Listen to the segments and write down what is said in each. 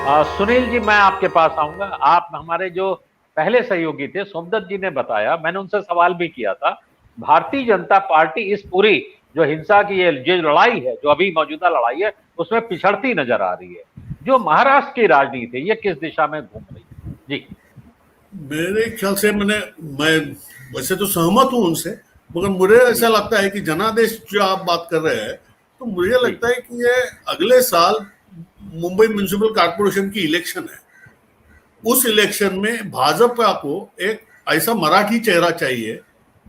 सुनील जी, मैं आपके पास आऊंगा। आप हमारे जो पहले सहयोगी थे सोमदत्त जी ने बताया, मैंने उनसे सवाल भी किया था। भारतीय जनता पार्टी इस पूरी जो हिंसा की ये जो लड़ाई है, जो अभी मौजूदा लड़ाई है, उसमें पिछड़ती नजर आ रही है। जो महाराष्ट्र की राजनीति है, ये किस दिशा में घूम रही है जी? मेरे ख्याल से मैं वैसे तो सहमत हूं उनसे, मगर मुझे ऐसा जी लगता है कि जनादेश जो आप बात कर रहे हैं, तो मुझे जी लगता है कि ये अगले साल मुंबई म्युनिसिपल कॉर्पोरेशन की इलेक्शन है। उस इलेक्शन में भाजपा को एक ऐसा मराठी चेहरा चाहिए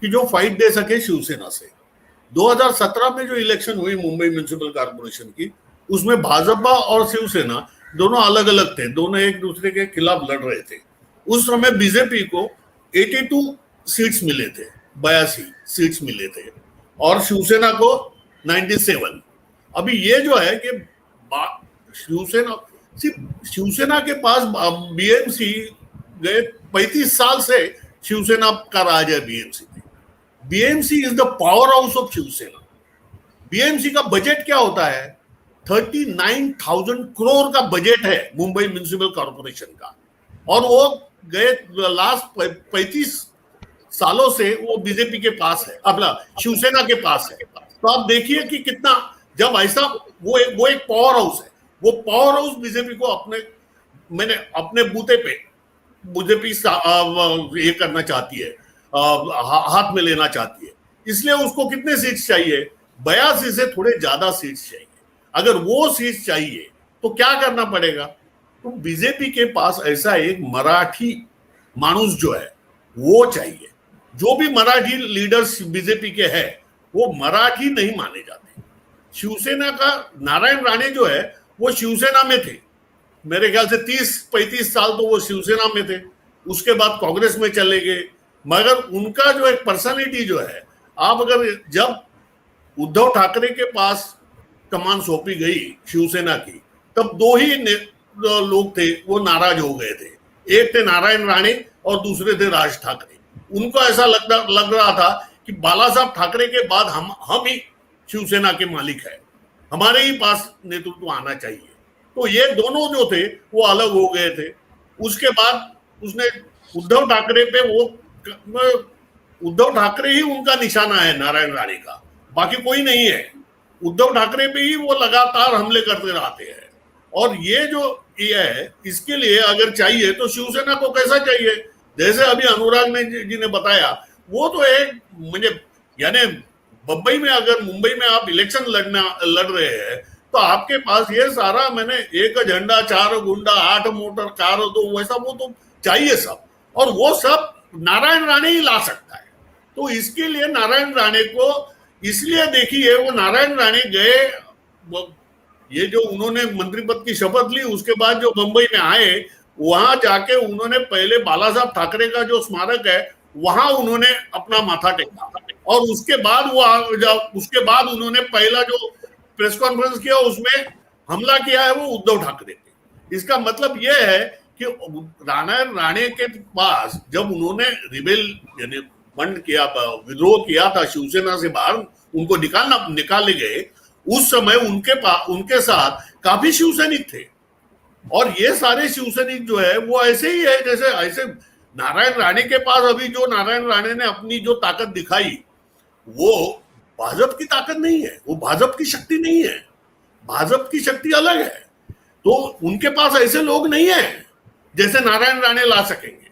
कि जो फाइट दे सके शिवसेना से। 2017 में जो इलेक्शन हुई मुंबई म्युनिसिपल कॉर्पोरेशन की, उसमें भाजपा और शिवसेना दोनों अलग अलग थे, दोनों एक दूसरे के खिलाफ लड़ रहे थे। उस समय बीजेपी को 82 सीट्स मिले थे, 82 सीट्स मिले थे, और शिवसेना को 97। अभी ये जो है कि शिवसेना सिर्फ शिवसेना के पास बीएमसी गए 35 साल से शिवसेना का राज है बीएमसी में। BMC is the power house of Shiv Sena. BMC का बजट क्या होता है? 39,000 करोड़ का बजट है मुंबई म्युनिसिपल कॉर्पोरेशन का, और वो गए लास्ट 35 सालों से वो बीजेपी के पास है, अपना शिवसेना के पास है। तो आप देखिए कि कितना, जब ऐसा वो एक पावर हाउस है, वो पावर हाउस बीजेपी को मैंने अपने बूते पे बीजेपी ये करना चाहती है, हाथ में लेना चाहती है। इसलिए उसको कितने सीट्स चाहिए? 82 से थोड़े ज्यादा सीट्स चाहिए। अगर वो सीट्स चाहिए तो क्या करना पड़ेगा? तो बीजेपी के पास ऐसा एक मराठी मानुस जो है वो चाहिए। जो भी मराठी लीडर्स बीजेपी के हैं वो मराठी नहीं माने जाते। शिवसेना का नारायण राणे जो है वो शिवसेना में थे, मेरे ख्याल से 30-35 साल तो वो शिवसेना में थे, उसके बाद कांग्रेस में चले गए। मगर उनका जो एक पर्सनालिटी जो है, आप अगर जब उद्धव ठाकरे के पास कमान सौंपी गई शिवसेना की, तब दो ही लोग थे वो नाराज हो गए थे। एक थे नारायण राणे और दूसरे थे राज ठाकरे। उनको ऐसा लग रहा था कि बाला साहब ठाकरे के बाद हम ही शिवसेना के मालिक है, हमारे ही पास नेतृत्व आना चाहिए। तो ये दोनों जो थे वो अलग हो गए थे। उसके बाद उसने उद्धव ठाकरे पे उद्धव ठाकरे ही उनका निशाना है नारायण राणे का, बाकी कोई नहीं है। उद्धव ठाकरे पे ही वो लगातार हमले करते रहते हैं। और ये जो ये है, इसके लिए अगर चाहिए तो शिवसेना को कैसा चाहिए? जैसे अभी अनुराग जी ने बताया, वो तो एक मुझे, यानी मुंबई में, अगर मुंबई में आप इलेक्शन लड़ रहे हैं तो आपके पास ये सारा, मैंने एक झंडा 4 गुंडा 8 मोटर कार, तो वैसा वो तो चाहिए सब, और वो सब नारायण राणे ही ला सकता है। तो इसके लिए नारायण राणे को, इसलिए देखिए वो नारायण राणे गए, ये जो उन्होंने मंत्री पद की शपथ ली, उसके बाद जो मुंबई में आए, वहां जाके उन्होंने पहले बाला साहब ठाकरे का जो स्मारक है वहां उन्होंने अपना माथा टेका, और उसके बाद उन्होंने पहला जो प्रेस कॉन्फ्रेंस किया उसमें हमला किया है वो उद्धव ठाकरे पे। इसका मतलब यह है कि नारायण राणे के पास जब उन्होंने रिबेल यानी बंद किया, विद्रोह किया था शिवसेना से बाहर, उनको निकाले गए, उस समय उनके साथ काफी शिवसैनिक थे। और ये सारे शिवसैनिक जो है वो ऐसे ही है जैसे ऐसे नारायण राणे के पास अभी जो नारायण राणे ने अपनी जो ताकत दिखाई, वो भाजपा की ताकत नहीं है, वो भाजपा की शक्ति नहीं है। भाजपा की शक्ति अलग है। तो उनके पास ऐसे लोग नहीं है जैसे नारायण राणे ला सकेंगे।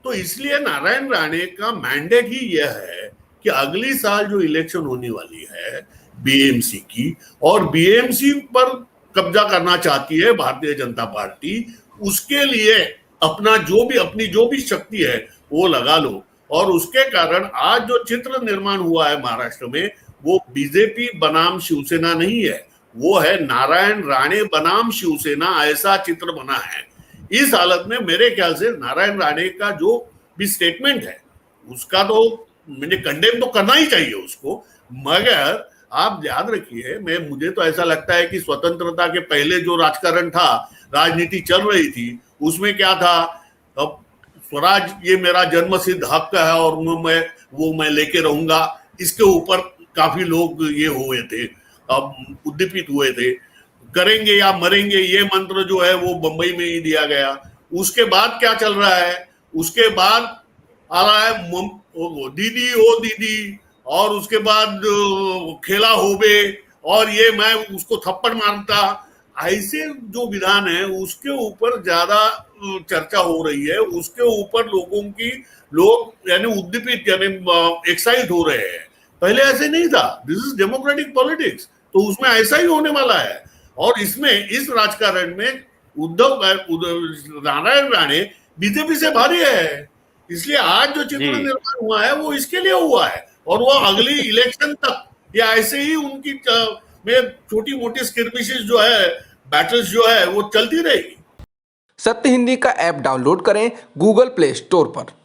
तो इसलिए नारायण राणे का मैंडेट ही यह है कि अगली साल जो इलेक्शन होने वाली है बीएमसी की, और बीएमसी पर कब्जा करना चाहती है भारतीय जनता पार्टी, उसके लिए अपनी जो भी शक्ति है वो लगा लो। और उसके कारण आज जो चित्र निर्माण हुआ है महाराष्ट्र में, वो बीजेपी बनाम शिवसेना नहीं है, वो है नारायण राणे बनाम शिवसेना, ऐसा चित्र बना है। इस हालत में मेरे ख्याल से नारायण राणे का जो भी स्टेटमेंट है उसका तो मुझे कंडेम तो करना ही चाहिए उसको। मगर आप याद रखिए, मुझे तो ऐसा लगता है कि स्वतंत्रता के पहले जो राजकारण था, राजनीति चल रही थी, उसमें क्या था, अब स्वराज ये मेरा जन्मसिद्ध हक है और मैं लेके रहूंगा, इसके ऊपर काफी लोग ये हुए थे, उद्दीपित हुए थे। करेंगे या मरेंगे, ये मंत्र जो है वो बंबई में ही दिया गया। उसके बाद क्या चल रहा है, उसके बाद आ रहा है दीदी ओ दीदी, और उसके बाद खेला होबे, और ये मैं उसको थप्पड़ मारता, ऐसे जो विधान है उसके ऊपर ज्यादा चर्चा हो रही है, उसके ऊपर लोग यानी उद्दीपित यानी एक्साइट हो रहे हैं। पहले ऐसे नहीं था। दिस इज डेमोक्रेटिक पॉलिटिक्स, तो उसमें ऐसा ही होने वाला है। और इसमें इस राजकारण में नारायण राणे बीजेपी से भारी है, इसलिए आज जो चित्र निर्माण हुआ है वो इसके लिए हुआ है, और वो अगली इलेक्शन तक या ऐसे ही उनकी में छोटी मोटी स्किर्मिशेस जो है, बैटल्स जो है वो चलती रहेगी। सत्य हिंदी का ऐप डाउनलोड करें गूगल प्ले स्टोर पर।